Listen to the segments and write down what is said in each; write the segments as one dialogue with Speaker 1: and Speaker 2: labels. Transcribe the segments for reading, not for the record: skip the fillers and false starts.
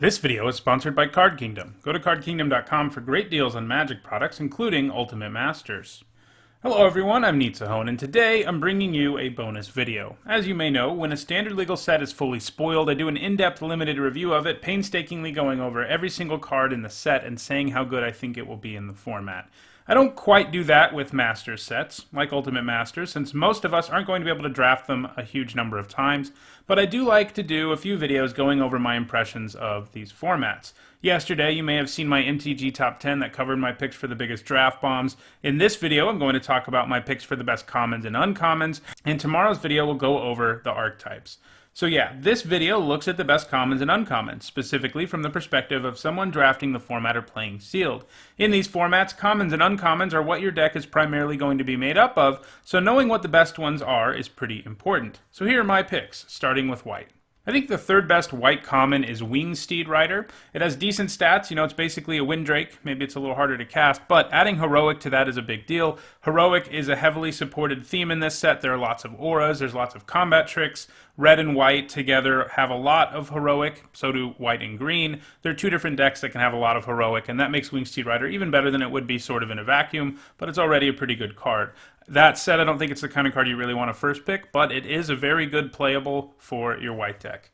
Speaker 1: This video is sponsored by Card Kingdom. Go to cardkingdom.com for great deals on Magic products, including Ultimate Masters. Hello everyone, I'm Nitsuhone, and today I'm bringing you a bonus video. As you may know, when a standard legal set is fully spoiled, I do an in-depth limited review of it, painstakingly going over every single card in the set and saying how good I think it will be in the format. I don't quite do that with Masters sets, like Ultimate Masters, since most of us aren't going to be able to draft them a huge number of times, but I do like to do a few videos going over my impressions of these formats. Yesterday, you may have seen my MTG Top 10 that covered my picks for the biggest draft bombs. In this video, I'm going to talk about my picks for the best commons and uncommons, and tomorrow's video will go over the archetypes. So yeah, this video looks at the best commons and uncommons, specifically from the perspective of someone drafting the format or playing sealed. In these formats, commons and uncommons are what your deck is primarily going to be made up of, so knowing what the best ones are is pretty important. So here are my picks, starting with white. I think the third best white common is Wingsteed Rider. It has decent stats, it's basically a Windrake, maybe it's a little harder to cast, but adding Heroic to that is a big deal. Heroic is a heavily supported theme in this set. There are lots of auras, there's lots of combat tricks. Red and white together have a lot of Heroic, so do white and green. There are two different decks that can have a lot of Heroic, and that makes Wingsteed Rider even better than it would be sort of in a vacuum, but it's already a pretty good card. That said, I don't think it's the kind of card you really want to first pick, but it is a very good playable for your white deck.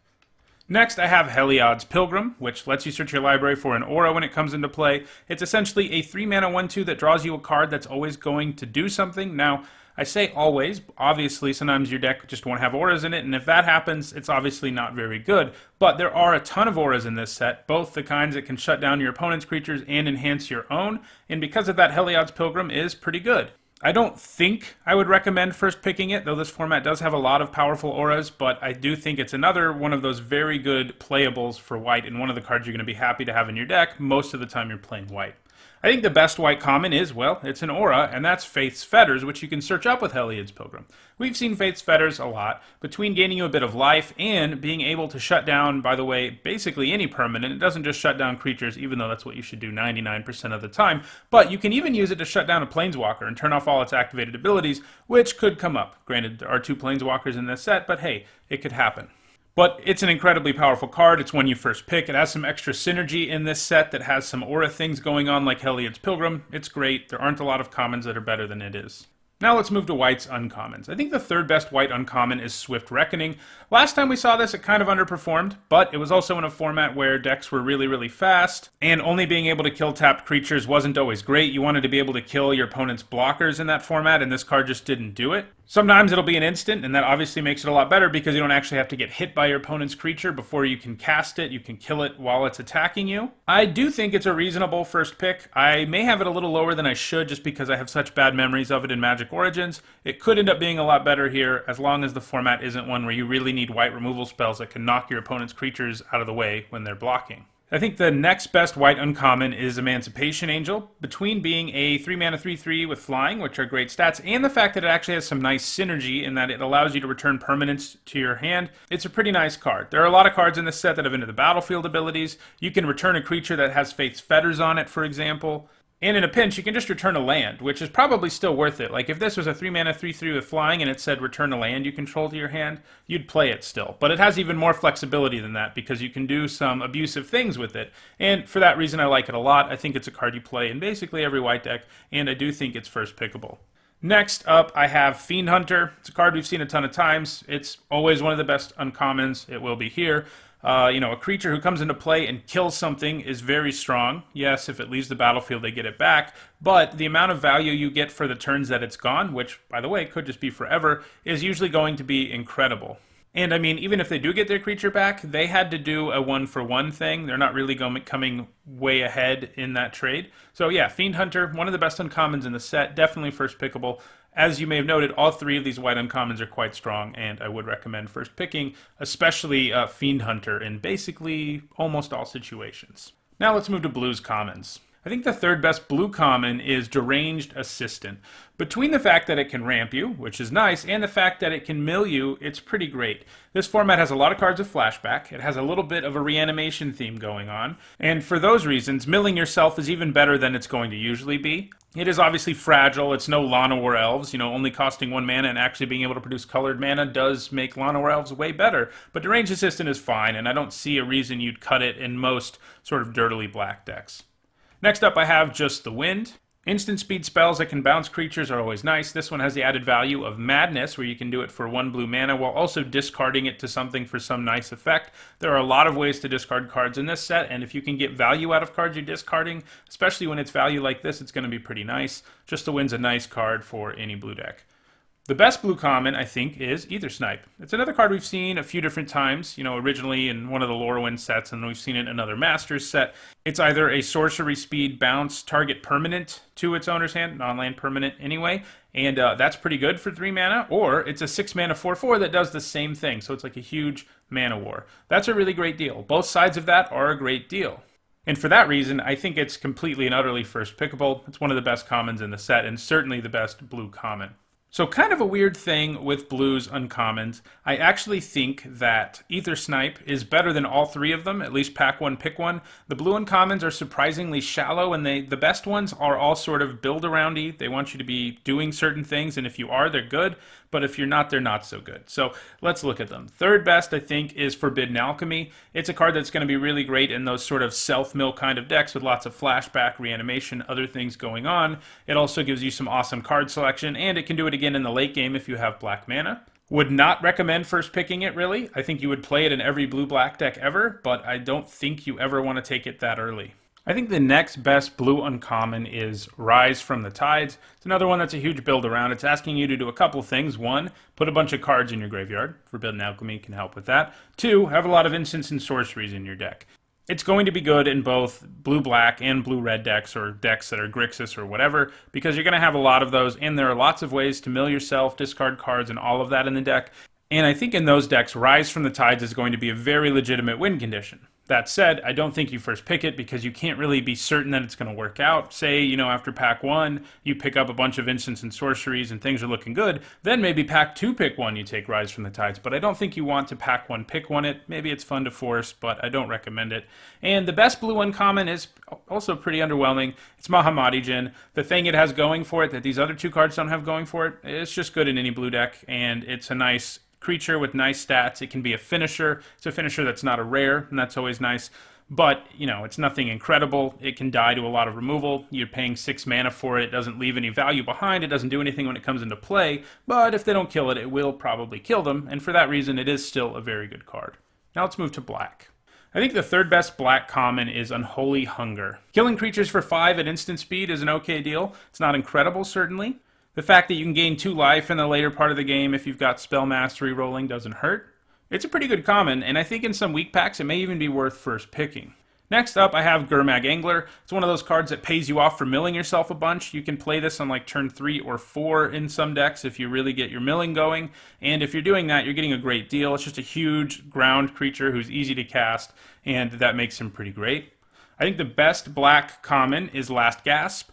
Speaker 1: Next, I have Heliod's Pilgrim, which lets you search your library for an aura when it comes into play. It's essentially a 3-mana 1/2 that draws you a card that's always going to do something. Now, I say always, obviously sometimes your deck just won't have auras in it, and if that happens, it's obviously not very good. But there are a ton of auras in this set, both the kinds that can shut down your opponent's creatures and enhance your own, and because of that, Heliod's Pilgrim is pretty good. I don't think I would recommend first picking it, though this format does have a lot of powerful auras, but I do think it's another one of those very good playables for white, and one of the cards you're going to be happy to have in your deck most of the time you're playing white. I think the best white common is, well, it's an aura, and that's Faith's Fetters, which you can search up with Heliod's Pilgrim. We've seen Faith's Fetters a lot, between gaining you a bit of life and being able to shut down, by the way, basically any permanent. It doesn't just shut down creatures, even though that's what you should do 99% of the time, but you can even use it to shut down a Planeswalker and turn off all its activated abilities, which could come up. Granted, there are 2 Planeswalkers in this set, but hey, it could happen. But it's an incredibly powerful card. It's one you first pick. It has some extra synergy in this set that has some aura things going on like Heliod's Pilgrim. It's great. There aren't a lot of commons that are better than it is. Now let's move to white's uncommons. I think the third best white uncommon is Swift Reckoning. Last time we saw this, it kind of underperformed, but it was also in a format where decks were really fast, and only being able to kill tapped creatures wasn't always great. You wanted to be able to kill your opponent's blockers in that format, and this card just didn't do it. Sometimes it'll be an instant, and that obviously makes it a lot better because you don't actually have to get hit by your opponent's creature before you can cast it. You can kill it while it's attacking you. I do think it's a reasonable first pick. I may have it a little lower than I should just because I have such bad memories of it in Magic Origins. It could end up being a lot better here as long as the format isn't one where you really need white removal spells that can knock your opponent's creatures out of the way when they're blocking. I think the next best white uncommon is Emancipation Angel. Between being a 3-mana 3/3 with flying, which are great stats, and the fact that it actually has some nice synergy in that it allows you to return permanents to your hand, it's a pretty nice card. There are a lot of cards in this set that have into the battlefield abilities. You can return a creature that has Faith's Fetters on it, for example. And in a pinch, you can just return a land, which is probably still worth it. Like, if this was a 3-mana 3/3 with flying and it said return a land you control to your hand, you'd play it still. But it has even more flexibility than that because you can do some abusive things with it. And for that reason, I like it a lot. I think it's a card you play in basically every white deck, and I do think it's first pickable. Next up, I have Fiend Hunter. It's a card we've seen a ton of times. It's always one of the best uncommons. It will be here. A creature who comes into play and kills something is very strong. Yes, if it leaves the battlefield, they get it back. But the amount of value you get for the turns that it's gone, which, by the way, could just be forever, is usually going to be incredible. And, I mean, even if they do get their creature back, they had to do a 1-for-1 thing. They're not really coming way ahead in that trade. So, yeah, Fiend Hunter, one of the best uncommons in the set, definitely first pickable. As you may have noted, all 3 of these white uncommons are quite strong, and I would recommend first picking, especially Fiend Hunter in basically almost all situations. Now let's move to blue's commons. I think the third best blue common is Deranged Assistant. Between the fact that it can ramp you, which is nice, and the fact that it can mill you, it's pretty great. This format has a lot of cards of flashback, it has a little bit of a reanimation theme going on, and for those reasons, milling yourself is even better than it's going to usually be. It is obviously fragile, it's no Llanowar Elves, only costing 1 mana and actually being able to produce colored mana does make Llanowar Elves way better, but Deranged Assistant is fine, and I don't see a reason you'd cut it in most sort of dirtily black decks. Next up I have Just the Wind. Instant speed spells that can bounce creatures are always nice. This one has the added value of Madness, where you can do it for 1 blue mana while also discarding it to something for some nice effect. There are a lot of ways to discard cards in this set, and if you can get value out of cards you're discarding, especially when it's value like this, it's going to be pretty nice. Just the Wind's a nice card for any blue deck. The best blue common, I think, is Aethersnipe. It's another card we've seen a few different times, originally in one of the Lorwyn sets, and we've seen it in another Masters set. It's either a sorcery speed bounce target permanent to its owner's hand, non-land permanent anyway, and that's pretty good for 3 mana, or it's a 6 mana 4/4 that does the same thing, so it's like a huge mana war. That's a really great deal. Both sides of that are a great deal. And for that reason, I think it's completely and utterly first pickable. It's one of the best commons in the set, and certainly the best blue common. So kind of a weird thing with blues uncommons. I actually think that Aethersnipe is better than all 3 of them, at least pack one, pick one. The blue uncommons are surprisingly shallow, and the best ones are all sort of build-around-y. They want you to be doing certain things, and if you are, they're good, but if you're not, they're not so good. So let's look at them. Third best, I think, is Forbidden Alchemy. It's a card that's going to be really great in those sort of self-mill kind of decks with lots of flashback, reanimation, other things going on. It also gives you some awesome card selection, and it can do it again in the late game if you have black mana. Would not recommend first picking it, really. I think you would play it in every blue-black deck ever, but I don't think you ever want to take it that early. I think the next best blue uncommon is Rise from the Tides. It's another one that's a huge build around. It's asking you to do a couple things. 1, put a bunch of cards in your graveyard. Forbidden Alchemy can help with that. 2, have a lot of instants and sorceries in your deck. It's going to be good in both blue-black and blue-red decks, or decks that are Grixis or whatever, because you're going to have a lot of those, and there are lots of ways to mill yourself, discard cards, and all of that in the deck. And I think in those decks, Rise from the Tides is going to be a very legitimate win condition. That said, I don't think you first pick it because you can't really be certain that it's going to work out. Say, after pack 1, you pick up a bunch of instants and sorceries and things are looking good. Then maybe pack 2, pick 1, you take Rise from the Tides. But I don't think you want to pack 1, pick 1 it. Maybe it's fun to force, but I don't recommend it. And the best blue uncommon is also pretty underwhelming. It's Mahamadi-Jin. The thing it has going for it that these other 2 cards don't have going for it, it's just good in any blue deck, and it's a nice creature with nice stats. It can be a finisher. It's a finisher that's not a rare, and that's always nice. But, it's nothing incredible. It can die to a lot of removal. You're paying 6 mana for it. It doesn't leave any value behind. It doesn't do anything when it comes into play. But if they don't kill it, it will probably kill them. And for that reason, it is still a very good card. Now let's move to black. I think the third best black common is Unholy Hunger. Killing creatures for 5 at instant speed is an okay deal. It's not incredible, certainly. The fact that you can gain 2 life in the later part of the game if you've got spell mastery rolling doesn't hurt. It's a pretty good common, and I think in some weak packs it may even be worth first picking. Next up, I have Gurmag Angler. It's one of those cards that pays you off for milling yourself a bunch. You can play this on like turn 3 or 4 in some decks if you really get your milling going, and if you're doing that, you're getting a great deal. It's just a huge ground creature who's easy to cast, and that makes him pretty great. I think the best black common is Last Gasp.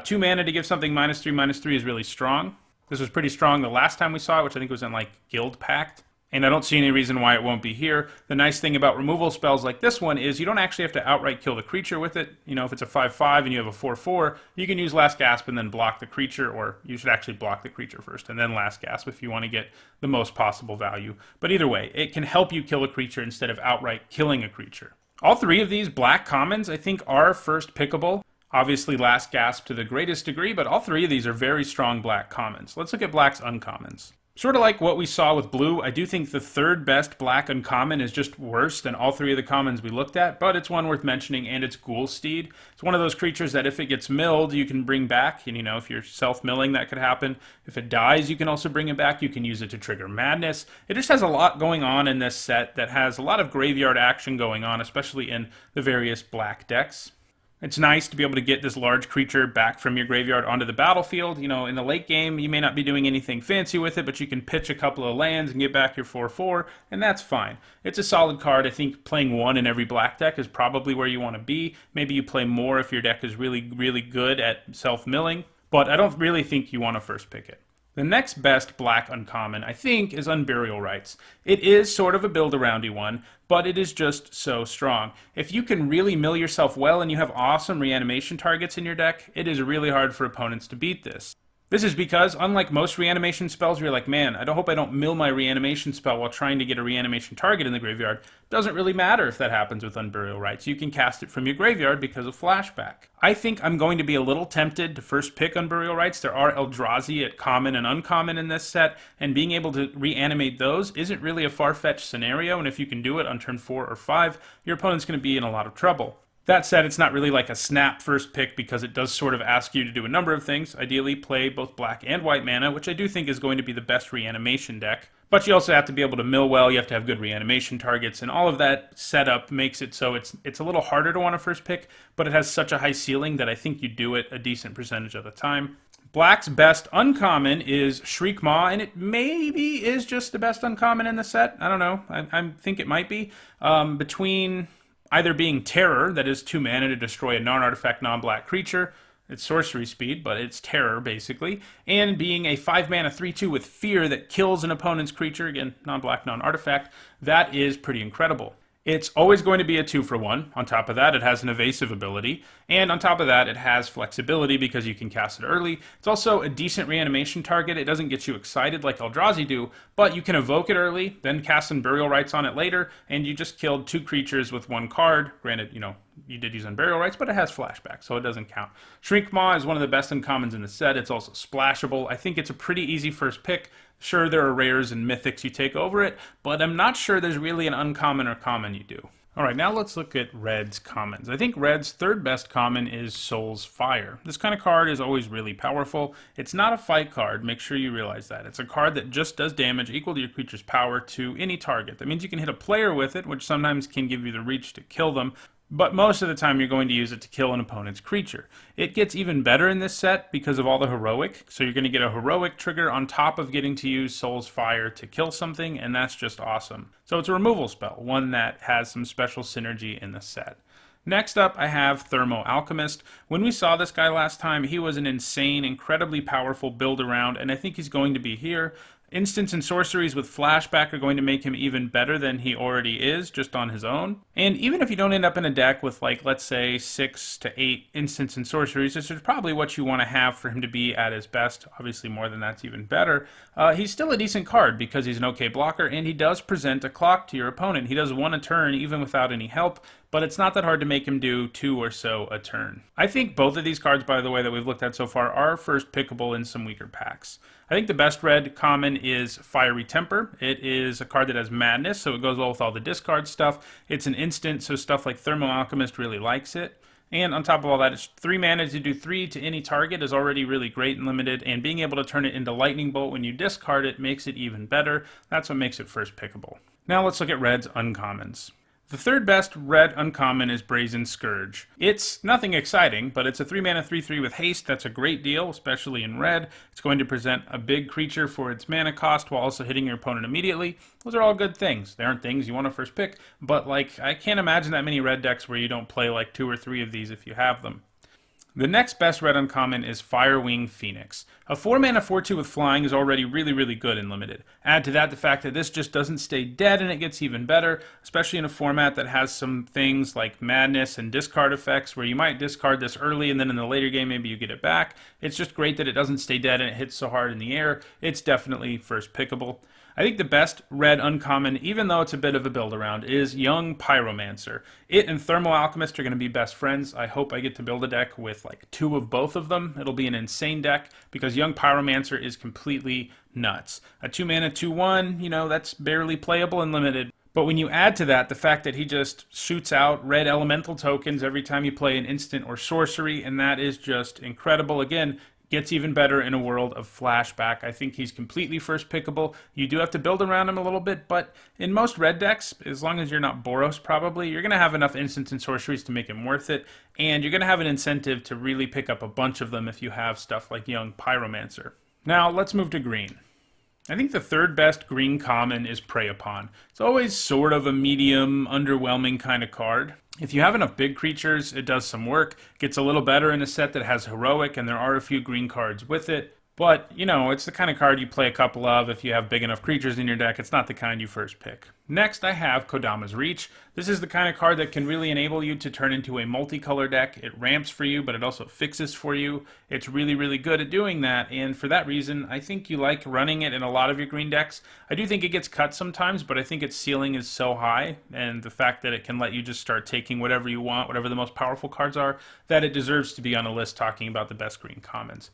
Speaker 1: 2 mana to give something -3/-3 is really strong. This was pretty strong the last time we saw it, which I think was in like Guild Pact. And I don't see any reason why it won't be here. The nice thing about removal spells like this one is you don't actually have to outright kill the creature with it. If it's a 5/5 and you have a 4/4, you can use Last Gasp and then block the creature, or you should actually block the creature first and then Last Gasp if you want to get the most possible value. But either way, it can help you kill a creature instead of outright killing a creature. All 3 of these black commons, I think, are first pickable. Obviously, Last Gasp to the greatest degree, but all 3 of these are very strong black commons. Let's look at black's uncommons. Sort of like what we saw with blue, I do think the third best black uncommon is just worse than all 3 of the commons we looked at, but it's one worth mentioning, and it's Ghoulsteed. It's one of those creatures that if it gets milled, you can bring back, and if you're self-milling, that could happen. If it dies, you can also bring it back. You can use it to trigger Madness. It just has a lot going on in this set that has a lot of graveyard action going on, especially in the various black decks. It's nice to be able to get this large creature back from your graveyard onto the battlefield. You know, in the late game, you may not be doing anything fancy with it, but you can pitch a couple of lands and get back your 4/4, and that's fine. It's a solid card. I think playing one in every black deck is probably where you want to be. Maybe you play more if your deck is really, really good at self-milling, but I don't really think you want to first pick it. The next best black uncommon, I think, is Unburial Rites. It is sort of a build-aroundy one, but it is just so strong. If you can really mill yourself well and you have awesome reanimation targets in your deck, it is really hard for opponents to beat this. This is because, unlike most reanimation spells where you're like, man, I hope I don't mill my reanimation spell while trying to get a reanimation target in the graveyard, doesn't really matter if that happens with Unburial Rites. You can cast it from your graveyard because of flashback. I think I'm going to be a little tempted to first pick Unburial Rites. There are Eldrazi at common and uncommon in this set, and being able to reanimate those isn't really a far-fetched scenario, and if you can do it on turn 4 or 5, your opponent's going to be in a lot of trouble. That said, it's not really like a snap first pick because it does sort of ask you to do a number of things. Ideally, play both black and white mana, which I do think is going to be the best reanimation deck. But you also have to be able to mill well, you have to have good reanimation targets, and all of that setup makes it so it's a little harder to want to first pick, but it has such a high ceiling that I think you do it a decent percentage of the time. Black's best uncommon is Shriek Maw, and it maybe is just the best uncommon in the set. I don't know. I think it might be. Between either being Terror, that is 2 mana to destroy a non-artifact, non-black creature. It's sorcery speed, but it's Terror, basically. And being a 5 mana 3/2 with Fear that kills an opponent's creature, again, non-black, non-artifact, that is pretty incredible. It's always going to be a 2-for-1. On top of that, it has an evasive ability. And on top of that, it has flexibility because you can cast it early. It's also a decent reanimation target. It doesn't get you excited like Eldrazi do, but you can evoke it early, then cast Unburial Rites on it later, and you just killed 2 creatures with 1 card. Granted, you know, you did use Unburial Rites, but it has flashback, so it doesn't count. Shriek Maw is one of the best uncommons in the set. It's also splashable. I think it's a pretty easy first pick. Sure, there are rares and mythics you take over it, but I'm not sure there's really an uncommon or common you do. Alright, now let's look at Red's commons. I think Red's third best common is Soul's Fire. This kind of card is always really powerful. It's not a fight card, make sure you realize that. It's a card that just does damage equal to your creature's power to any target. That means you can hit a player with it, which sometimes can give you the reach to kill them, but most of the time you're going to use it to kill an opponent's creature. It gets even better in this set because of all the heroic, so you're going to get a heroic trigger on top of getting to use Soul's Fire to kill something, and that's just awesome. So it's a removal spell, one that has some special synergy in the set. Next up, I have Thermo Alchemist. When we saw this guy last time, he was an insane, incredibly powerful build-around, and I think he's going to be here. Instants and sorceries with flashback are going to make him even better than he already is, just on his own. And even if you don't end up in a deck with, like, let's say 6 to 8 instants and sorceries, this is probably what you want to have for him to be at his best. Obviously more than that's even better. He's still a decent card because he's an okay blocker, and he does present a clock to your opponent. He does 1 a turn even without any help, but it's not that hard to make him do 2 or so a turn. I think both of these cards, by the way, that we've looked at so far are first pickable in some weaker packs. I think the best red common is Fiery Temper. It is a card that has madness, so it goes well with all the discard stuff. It's an instant, so stuff like Thermo Alchemist really likes it. And on top of all that, it's 3 mana to do 3 to any target is already really great and limited, and being able to turn it into Lightning Bolt when you discard it makes it even better. That's what makes it first pickable. Now let's look at red's uncommons. The third best red uncommon is Brazen Scourge. It's nothing exciting, but it's a 3 mana 3/3 with haste. That's a great deal, especially in red. It's going to present a big creature for its mana cost while also hitting your opponent immediately. Those are all good things. They aren't things you want to first pick, but like I can't imagine that many red decks where you don't play like 2 or 3 of these if you have them. The next best red uncommon is Firewing Phoenix. A 4 mana 4/2 with flying is already really good in limited. Add to that the fact that this just doesn't stay dead and it gets even better, especially in a format that has some things like madness and discard effects where you might discard this early and then in the later game maybe you get it back. It's just great that it doesn't stay dead and it hits so hard in the air. It's definitely first pickable. I think the best red uncommon, even though it's a bit of a build-around, is Young Pyromancer. It and Thermo Alchemist are going to be best friends. I hope I get to build a deck with like 2 of both of them. It'll be an insane deck because Young Pyromancer is completely nuts. A 2 mana 2/1, you know, that's barely playable and limited. But when you add to that the fact that he just shoots out red elemental tokens every time you play an instant or sorcery, and that is just incredible. Again, Gets even better in a world of flashback. I think he's completely first pickable. You do have to build around him a little bit, but in most red decks, as long as you're not Boros probably, you're going to have enough instants and sorceries to make him worth it, and you're going to have an incentive to really pick up a bunch of them if you have stuff like Young Pyromancer. Now, let's move to green. I think the third best green common is Prey Upon. It's always sort of a medium, underwhelming kind of card. If you have enough big creatures, it does some work. Gets a little better in a set that has Heroic, and there are a few green cards with it. But, you know, it's the kind of card you play a couple of if you have big enough creatures in your deck. It's not the kind you first pick. Next, I have Kodama's Reach. This is the kind of card that can really enable you to turn into a multicolor deck. It ramps for you, but it also fixes for you. It's really, really good at doing that, and for that reason, I think you like running it in a lot of your green decks. I do think it gets cut sometimes, but I think its ceiling is so high, and the fact that it can let you just start taking whatever you want, whatever the most powerful cards are, that it deserves to be on a list talking about the best green commons.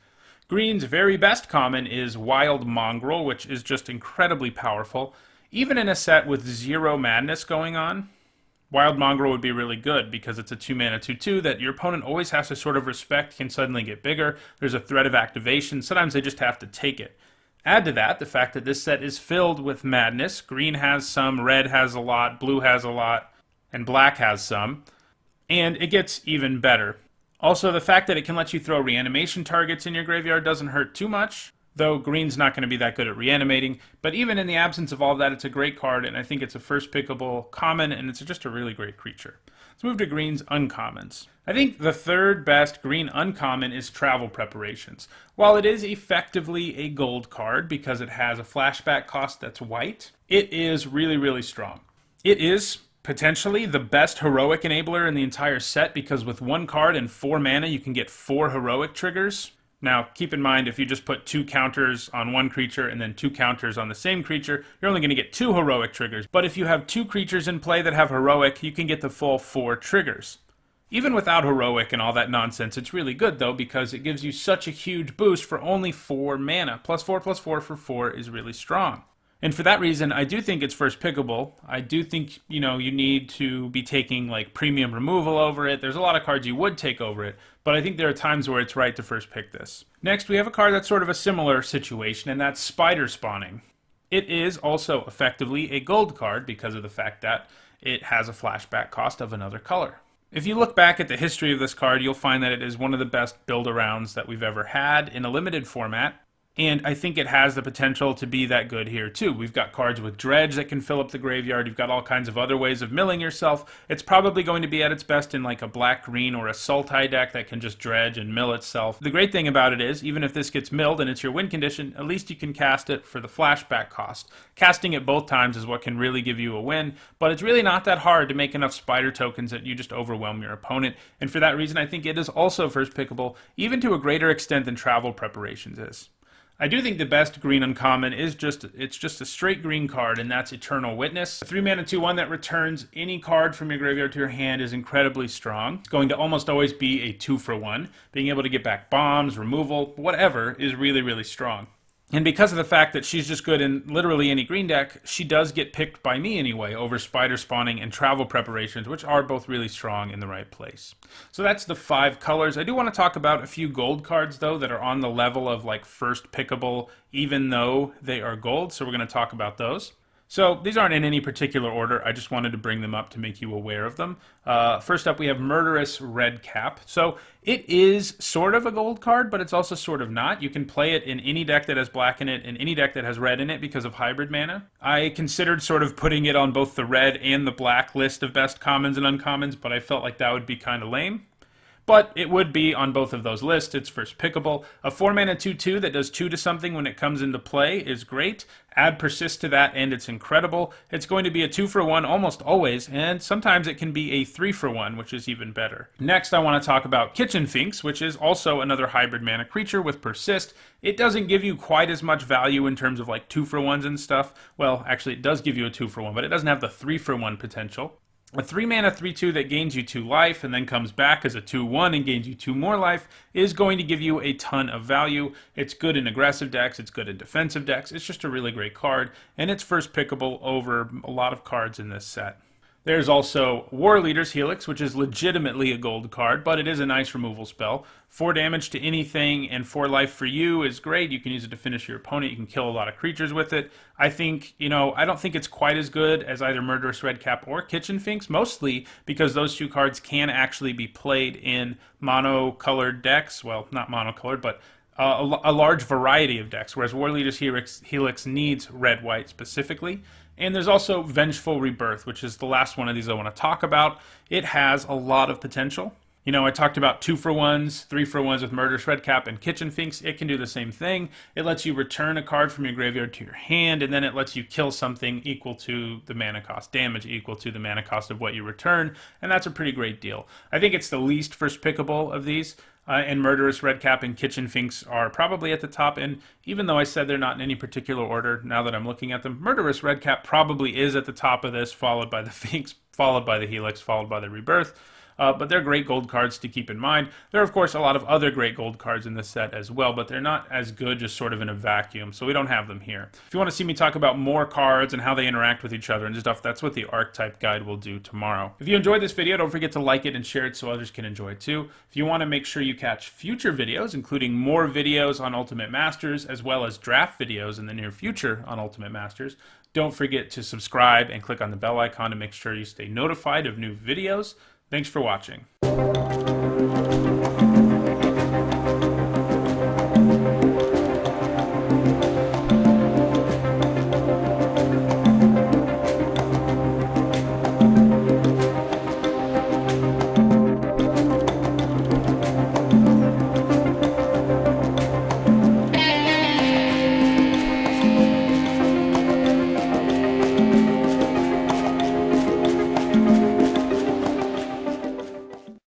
Speaker 1: Green's very best common is Wild Mongrel, which is just incredibly powerful. Even in a set with zero madness going on, Wild Mongrel would be really good because it's a 2-mana 2/2 that your opponent always has to sort of respect, can suddenly get bigger. There's a threat of activation. Sometimes they just have to take it. Add to that the fact that this set is filled with madness. Green has some, red has a lot, blue has a lot, and black has some. And it gets even better. Also, the fact that it can let you throw reanimation targets in your graveyard doesn't hurt too much, though green's not going to be that good at reanimating. But even in the absence of all of that, it's a great card, and I think it's a first pickable common, and it's just a really great creature. Let's move to green's uncommons. I think the third best green uncommon is Travel Preparations. While it is effectively a gold card because it has a flashback cost that's white, it is really, really strong. It is potentially the best heroic enabler in the entire set because with one card and 4 mana you can get 4 heroic triggers. Now keep in mind if you just put 2 counters on one creature and then 2 counters on the same creature, you're only going to get 2 heroic triggers. But if you have 2 creatures in play that have heroic, you can get the full 4 triggers. Even without heroic and all that nonsense, it's really good though because it gives you such a huge boost for only 4 mana. +4/+4 for 4 is really strong. And for that reason, I do think it's first pickable. I do think, you know, you need to be taking like premium removal over it. There's a lot of cards you would take over it, but I think there are times where it's right to first pick this. Next, we have a card that's sort of a similar situation, and that's Spider Spawning. It is also effectively a gold card because of the fact that it has a flashback cost of another color. If you look back at the history of this card, you'll find that it is one of the best build-arounds that we've ever had in a limited format. And I think it has the potential to be that good here too. We've got cards with Dredge that can fill up the graveyard. You've got all kinds of other ways of milling yourself. It's probably going to be at its best in like a black-green or a Sultai deck that can just dredge and mill itself. The great thing about it is, even if this gets milled and it's your win condition, at least you can cast it for the flashback cost. Casting it both times is what can really give you a win, but it's really not that hard to make enough spider tokens that you just overwhelm your opponent. And for that reason, I think it is also first pickable, even to a greater extent than Travel Preparations is. I do think the best green uncommon is just a straight green card, and that's Eternal Witness. A 3-mana 2/1 that returns any card from your graveyard to your hand is incredibly strong. It's going to almost always be a 2-for-1. Being able to get back bombs, removal, whatever is really, really strong. And because of the fact that she's just good in literally any green deck, she does get picked by me anyway over Spider Spawning and Travel Preparations, which are both really strong in the right place. So that's the 5 colors. I do want to talk about a few gold cards, though, that are on the level of like first pickable, even though they are gold. So we're going to talk about those. So these aren't in any particular order. I just wanted to bring them up to make you aware of them. First up, we have Murderous Redcap. So it is sort of a gold card, but it's also sort of not. You can play it in any deck that has black in it and any deck that has red in it because of hybrid mana. I considered sort of putting it on both the red and the black list of best commons and uncommons, but I felt like that would be kind of lame. But it would be on both of those lists. It's first pickable. A 4-mana 2/2 that does 2 to something when it comes into play is great. Add Persist to that and it's incredible. It's going to be a 2-for-1 almost always, and sometimes it can be a 3-for-1, which is even better. Next, I want to talk about Kitchen Finks, which is also another hybrid mana creature with Persist. It doesn't give you quite as much value in terms of like 2-for-1s and stuff. Well, actually it does give you a 2-for-1, but it doesn't have the 3-for-1 potential. A 3-mana 3/2 that gains you 2 life and then comes back as a 2/1 and gains you 2 more life is going to give you a ton of value. It's good in aggressive decks, it's good in defensive decks, it's just a really great card, and it's first pickable over a lot of cards in this set. There's also War Leader's Helix, which is legitimately a gold card, but it is a nice removal spell. 4 damage to anything and 4 life for you is great. You can use it to finish your opponent. You can kill a lot of creatures with it. I think, I don't think it's quite as good as either Murderous Redcap or Kitchen Finks, mostly because those 2 cards can actually be played in monocolored decks. Well, not monocolored, but a large variety of decks, whereas War Leader's Helix needs red-white specifically. And there's also Vengeful Rebirth, which is the last one of these I want to talk about. It has a lot of potential. I talked about 2-for-1s, 3-for-1s with Murderous Redcap and Kitchen Finks. It can do the same thing. It lets you return a card from your graveyard to your hand, and then it lets you kill something equal to the mana cost, damage equal to the mana cost of what you return, and that's a pretty great deal. I think it's the least first pickable of these. And Murderous Redcap and Kitchen Finks are probably at the top, and even though I said they're not in any particular order, now that I'm looking at them, Murderous Redcap probably is at the top of this, followed by the Finks, followed by the Helix, followed by the Rebirth. But they're great gold cards to keep in mind. There are, of course, a lot of other great gold cards in this set as well, but they're not as good just sort of in a vacuum, so we don't have them here. If you want to see me talk about more cards and how they interact with each other and stuff, that's what the Archetype Guide will do tomorrow. If you enjoyed this video, don't forget to like it and share it so others can enjoy it too. If you want to make sure you catch future videos, including more videos on Ultimate Masters, as well as draft videos in the near future on Ultimate Masters, don't forget to subscribe and click on the bell icon to make sure you stay notified of new videos. Thanks for watching.